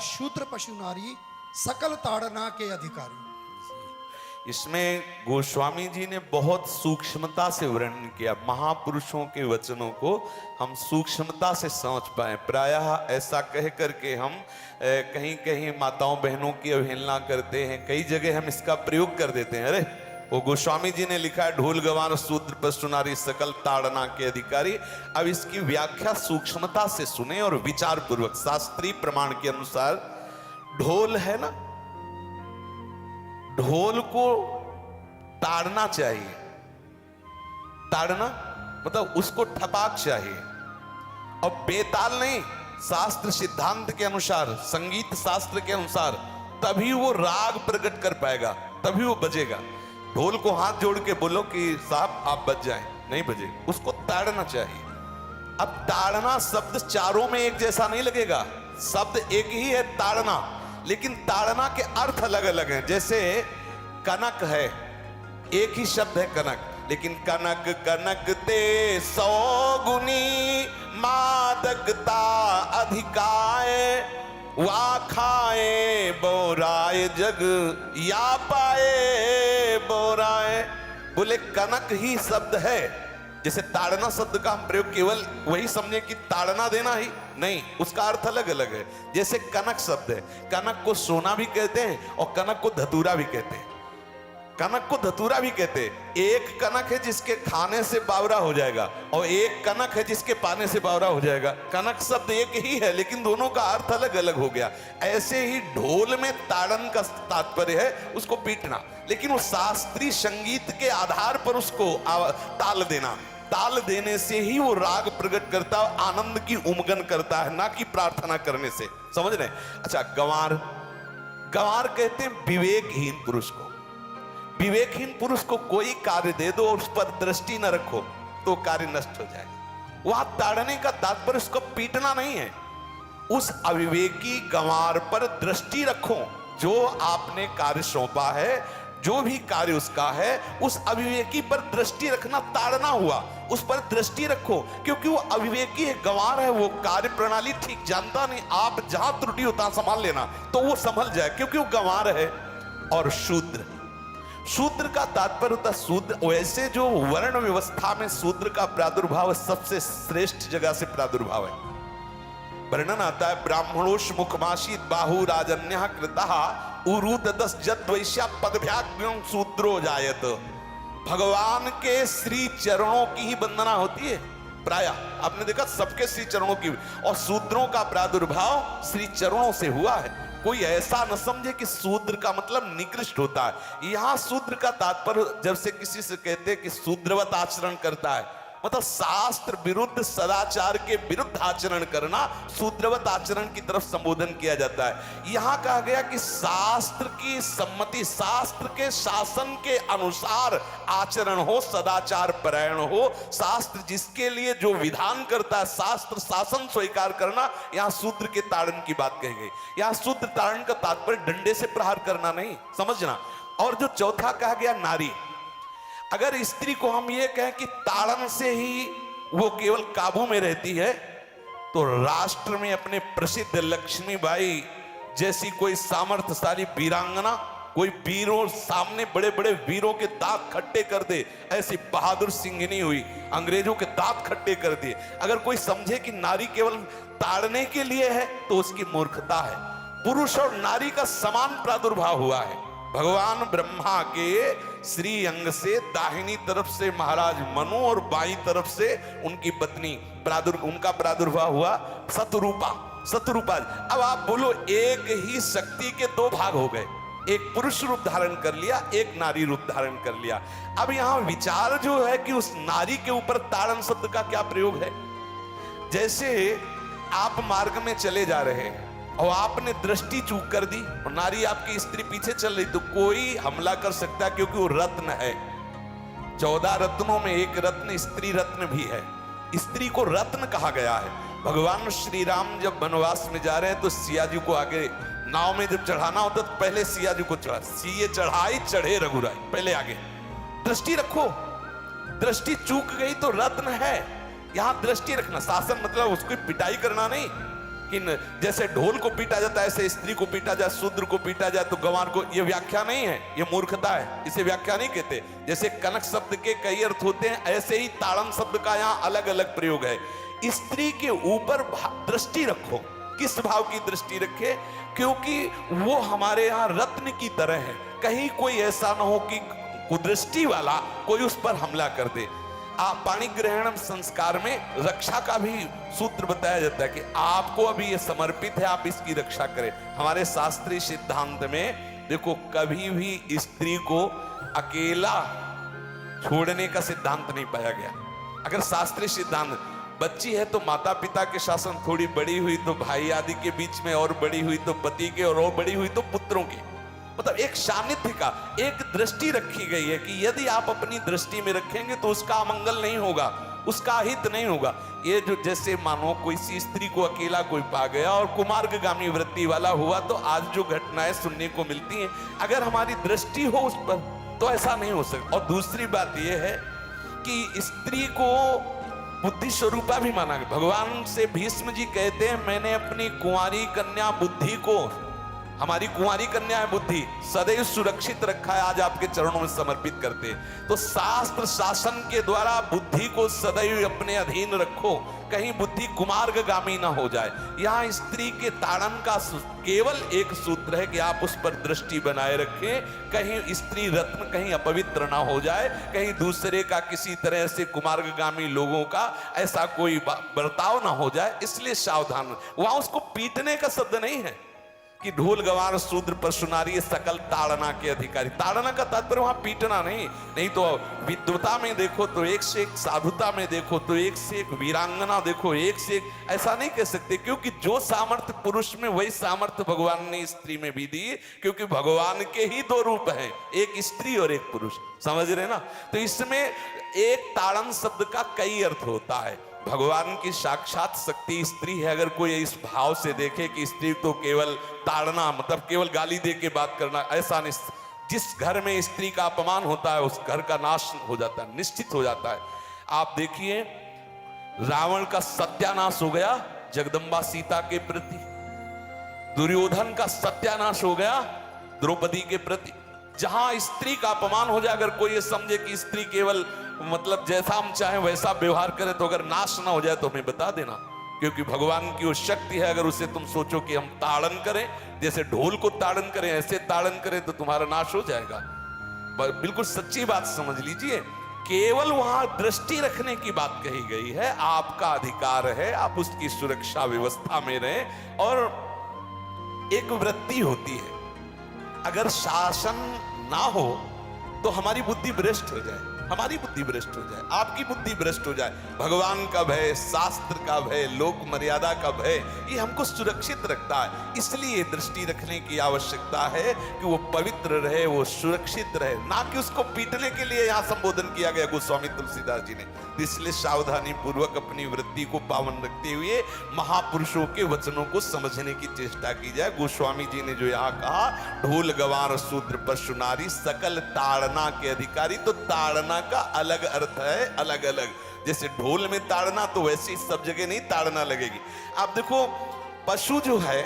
शूद्र पशु नारी सकल ताड़ना के अधिकारी। इसमें गोस्वामी जी ने बहुत सूक्ष्मता से वर्णन किया। महापुरुषों के वचनों को हम सूक्ष्मता से समझ पाए। प्रायः ऐसा कह करके हम कहीं कहीं माताओं बहनों की अवहेलना करते हैं, कई जगह हम इसका प्रयोग कर देते हैं। अरे वो गोस्वामी जी ने लिखा है ढोल गवार शूद्र पशु नारी सकल ताड़ना के अधिकारी। अब इसकी व्याख्या सूक्ष्मता से सुने और विचार पूर्वक। शास्त्रीय प्रमाण के अनुसार ढोल है ना, ढोल को ताड़ना चाहिए। ताड़ना मतलब उसको ठपाक चाहिए और बेताल नहीं। शास्त्र सिद्धांत के अनुसार, संगीत शास्त्र के अनुसार तभी वो राग प्रकट कर पाएगा, तभी वो बजेगा। ढोल को हाथ जोड़ के बोलो कि साहब आप बज जाएं, नहीं बजे, उसको ताड़ना चाहिए। अब ताड़ना शब्द चारों में एक जैसा नहीं लगेगा। शब्द एक ही है ताड़ना, लेकिन ताड़ना के अर्थ अलग अलग हैं। जैसे कनक है, एक ही शब्द है कनक, लेकिन कनक कनक ते 100 गुनी मादकता अधिकाय, वा खाए बोराए जग या पाए बोराए। बोले कनक ही शब्द है। जैसे ताड़ना शब्द का हम प्रयोग केवल वही समझे कि ताड़ना देना ही नहीं, उसका अर्थ अलग अलग है। जैसे कनक शब्द है, कनक को सोना भी कहते हैं और कनक को धतूरा भी कहते हैं। कनक को धतूरा भी कहते हैं। एक कनक है जिसके खाने से बावरा हो जाएगा और एक कनक है जिसके पाने से बावरा हो जाएगा। कनक शब्द एक ही है, लेकिन दोनों का अर्थ अलग अलग हो गया। ऐसे ही ढोल में ताड़न का तात्पर्य है उसको पीटना, लेकिन वो शास्त्रीय संगीत के आधार पर उसको ताल देना। ताल देने से ही वो राग प्रकट करता है, आनंद की उमगन करता है, ना कि प्रार्थना करने से। समझ रहे? अच्छा, गंवार, गंवार कहते हैं विवेकहीन पुरुष को। विवेकहीन पुरुष को कोई कार्य दे दो और उस पर दृष्टि न रखो तो कार्य नष्ट हो जाएगा। वहां ताड़ने का तात्पर्य उसको पीटना नहीं है। उस अविवेकी गंवार पर दृष्टि रखो। जो आपने कार्य सौंपा है, जो भी कार्य उसका है, उस अविवेकी पर दृष्टि रखना ताड़ना हुआ। उस पर दृष्टि रखो, क्योंकि वो अविवेकी है, गंवार है, वो कार्य प्रणाली ठीक जानता नहीं। आप जहां त्रुटि होता संभाल लेना तो वो संभल जाए, क्योंकि वो गंवार है। और शूद्र, शूद्र का तात्पर्य होता शूद्र। वैसे जो वर्ण व्यवस्था में शूद्र का प्रादुर्भाव सबसे श्रेष्ठ जगह से प्रादुर्भाव है। वर्णन आता है ब्राह्मणोष मुखमाशीत बाहु राजन्यः कृतः उरुददस जद वैश्या पदभ्याग्यं शूद्रो जायत। भगवान के श्री चरणों की ही वंदना होती है प्रायः। आपने देखा सबके श्री चरणों की, और शूद्रों का प्रादुर्भाव श्री चरणों से हुआ है। कोई ऐसा न समझे कि शूद्र का मतलब निकृष्ट होता है। यहां शूद्र का तात्पर्य जब से किसी से कहते हैं कि शूद्रवत आचरण करता है, मतलब शास्त्र विरुद्ध, सदाचार के विरुद्ध आचरण करना शूद्रवत आचरण की तरफ संबोधन किया जाता है। यहां कहा गया कि शास्त्र की सम्मति, शास्त्र के शासन के अनुसार आचरण हो, सदाचार परायण हो। शास्त्र जिसके लिए जो विधान करता है, शास्त्र शासन स्वीकार करना, यहां शूद्र के ताड़न की बात कही गई। यहां शूद्र ताड़न का तात्पर्य डंडे से प्रहार करना नहीं, समझना। और जो चौथा कहा गया नारी, अगर स्त्री को हम ये कहें कि ताड़न से ही वो केवल काबू में रहती है, तो राष्ट्र में अपने प्रसिद्ध लक्ष्मीबाई जैसी कोई सामर्थ्यशाली वीरांगना, कोई वीरों सामने बड़े बड़े वीरों के दांत खट्टे कर दे, ऐसी बहादुर सिंघनी हुई, अंग्रेजों के दांत खट्टे कर दिए। अगर कोई समझे कि नारी केवल ताड़ने के लिए है तो उसकी मूर्खता है। पुरुष और नारी का समान प्रादुर्भाव हुआ है। भगवान ब्रह्मा के श्री अंग से दाहिनी तरफ से महाराज मनु और बाईं तरफ से उनकी पत्नी उनका प्रादुर्भाव हुआ शतरूपा। शतरूपा, अब आप बोलो एक ही शक्ति के दो भाग हो गए, एक पुरुष रूप धारण कर लिया, एक नारी रूप धारण कर लिया। अब यहां विचार जो है कि उस नारी के ऊपर ताड़न शब्द का क्या प्रयोग है। जैसे आप मार्ग में चले जा रहे हैं और आपने दृष्टि चूक कर दी और नारी आपकी स्त्री पीछे चल रही, तो कोई हमला कर सकता है, क्योंकि वो रत्न है। 14 रत्नों में एक रत्न स्त्री रत्न भी है। स्त्री को रत्न कहा गया है। भगवान श्री राम जब वनवास में जा रहे हैं तो सिया जी को आगे नाव में जब चढ़ाना होता तो पहले सिया जी को चढ़ा, सीए चढ़ाई चढ़े रघुराई, पहले आगे। दृष्टि रखो, दृष्टि चूक गई तो रत्न है। यहां दृष्टि रखना, शासन मतलब उसकी पिटाई करना नहीं। कि जैसे ढोल को पीटा जाता है ऐसे स्त्री को पीटा जाए, शूद्र को पीटा जाए तो गंवार को, ये व्याख्या नहीं है, ये मूर्खता है, इसे व्याख्या नहीं कहते। जैसे कनक शब्द के कई अर्थ होते हैं, ऐसे ही ताड़न शब्द का यहाँ अलग अलग प्रयोग है। स्त्री के ऊपर दृष्टि रखो। किस भाव की दृष्टि रखे? क्योंकि वो हमारे यहाँ रत्न की तरह है, कहीं कोई ऐसा ना हो कि कुदृष्टि वाला कोई उस पर हमला कर दे। आप पाणी ग्रहण संस्कार में रक्षा का भी सूत्र बताया जाता है कि आपको अभी ये समर्पित है, आप इसकी रक्षा करें। हमारे शास्त्रीय सिद्धांत में देखो, कभी भी स्त्री को अकेला छोड़ने का सिद्धांत नहीं पाया गया। अगर शास्त्रीय सिद्धांत, बच्ची है तो माता पिता के शासन, थोड़ी बड़ी हुई तो भाई आदि के बीच में, और बड़ी हुई तो पति के, और बड़ी हुई तो पुत्रों की, मतलब एक सानिध्य का एक दृष्टि रखी गई है कि यदि आप अपनी दृष्टि में रखेंगे तो उसका अमंगल नहीं होगा, उसका हित नहीं होगा। ये जो जैसे मानो कोई सी स्त्री को अकेला कोई पा गया और कुमार्गामी वृत्ति वाला हुआ, तो आज जो घटनाएं सुनने को मिलती हैं, अगर हमारी दृष्टि हो उस पर तो ऐसा नहीं हो सकता। और दूसरी बात यह है कि स्त्री को बुद्धि स्वरूपा भी माना गया। भगवान से भीष्म जी कहते हैं, मैंने अपनी कुंवारी कन्या बुद्धि को, हमारी कुंवारी कन्या है बुद्धि, सदैव सुरक्षित रखा है, आज आपके चरणों में समर्पित करते हैं। तो शास्त्र शासन के द्वारा बुद्धि को सदैव अपने अधीन रखो, कहीं बुद्धि कुमार्गामी ना हो जाए। यहाँ स्त्री के ताड़न का केवल एक सूत्र है कि आप उस पर दृष्टि बनाए रखें, कहीं स्त्री रत्न कहीं अपवित्र ना हो जाए, कहीं दूसरे का किसी तरह से कुमार्गामी लोगों का ऐसा कोई बर्ताव ना हो जाए, इसलिए सावधान। वहां उसको पीटने का शब्द नहीं है कि ढोल गवार शूद्र पर सुनारी सकल ताड़ना के अधिकारी। ताड़ना का तात्पर्य वहां पीटना नहीं तो विद्वता में देखो तो एक से एक, साधुता में देखो तो एक से एक, वीरांगना देखो एक से एक, ऐसा नहीं कह सकते, क्योंकि जो सामर्थ्य पुरुष में वही सामर्थ्य भगवान ने स्त्री में भी दी, क्योंकि भगवान के ही दो रूप हैं, एक स्त्री और एक पुरुष, समझ रहे ना। तो इसमें एक ताड़न शब्द का कई अर्थ होता है। भगवान की साक्षात शक्ति स्त्री है। अगर कोई इस भाव से देखे कि स्त्री तो केवल ताड़ना, मतलब केवल गाली दे के बात करना, ऐसा नहीं। जिस घर में स्त्री का अपमान होता है उस घर का नाश हो जाता है, निश्चित हो जाता है। आप देखिए, रावण का सत्यानाश हो गया जगदम्बा सीता के प्रति, दुर्योधन का सत्यानाश हो गया द्रौपदी के प्रति। जहां स्त्री का अपमान हो जाए, अगर कोई ये समझे कि स्त्री केवल मतलब जैसा हम चाहें वैसा व्यवहार करें, तो अगर नाश ना हो जाए तो हमें बता देना, क्योंकि भगवान की वो शक्ति है। अगर उसे तुम सोचो कि हम ताड़न करें, जैसे ढोल को ताड़न करें ऐसे ताड़न करें, तो तुम्हारा नाश हो जाएगा। बिल्कुल सच्ची बात समझ लीजिए। केवल वहां दृष्टि रखने की बात कही गई है, आपका अधिकार है, आप उसकी सुरक्षा व्यवस्था में रहें। और एक वृत्ति होती है, अगर शासन ना हो तो हमारी बुद्धि भ्रष्ट हो जाए, हमारी बुद्धि भ्रष्ट हो जाए, आपकी बुद्धि भ्रष्ट हो जाए। भगवान का भय, शास्त्र का भय, लोक मर्यादा का भय, ये हमको सुरक्षित रखता है। इसलिए दृष्टि रखने की आवश्यकता है कि वो पवित्र रहे, वो सुरक्षित रहे, ना कि उसको पीटने के लिए यहाँ संबोधन किया गया गोस्वामी तुलसीदास जी ने। इसलिए सावधानी पूर्वक अपनी वृत्ति को पावन रखते हुए महापुरुषों के वचनों को समझने की चेष्टा की जाए। गोस्वामी जी ने जो यहाँ कहा, ढोल गवार शूद्र पर सुनारी सकल ताड़ना के अधिकारी, तो ताड़ना का अलग अर्थ है, अलग अलग। जैसे ढोल में ताड़ना, तो वैसे सब जगह नहीं ताड़ना लगेगी। आप देखो, पशु जो है,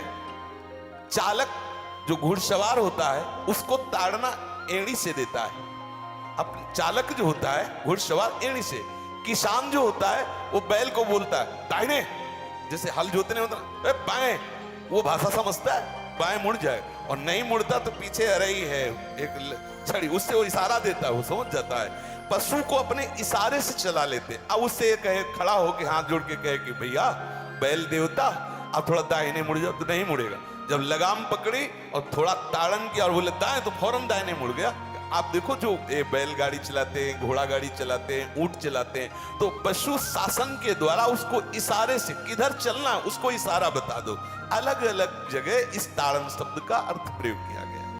चालक जो घुड़सवार होता है उसको ताड़ना एड़ी से देता है। अब चालक जो होता है घुड़सवार एड़ी से, किसान जो होता है वो बैल को बोलता है दाहिने, जैसे हल जोतने होता है बाएं, वो भाषा समझता है, बाएं मुड़ जाए, और नहीं मुड़ता तो पीछे अरई है एक छड़ी, उससे वो इशारा देता है, वो समझ जाता है। पशु को अपने इशारे से चला लेते। अब उससे कहे, खड़ा होकर हाथ जोड़ के कहे कि भैया बैल देवता अब थोड़ा दाहिने मुड़ जाओ, तो नहीं मुड़ेगा। जब लगाम पकड़ी और थोड़ा ताड़न किया और बोले दाएं, तो फौरन दाहिने मुड़ गया। आप देखो, जो बैलगाड़ी चलाते हैं, घोड़ा गाड़ी चलाते हैं, ऊंट चलाते हैं, तो पशु शासन के द्वारा उसको इशारे से किधर चलना उसको इशारा बता दो। अलग अलग जगह इस ताड़न शब्द का अर्थ प्रयोग किया गया।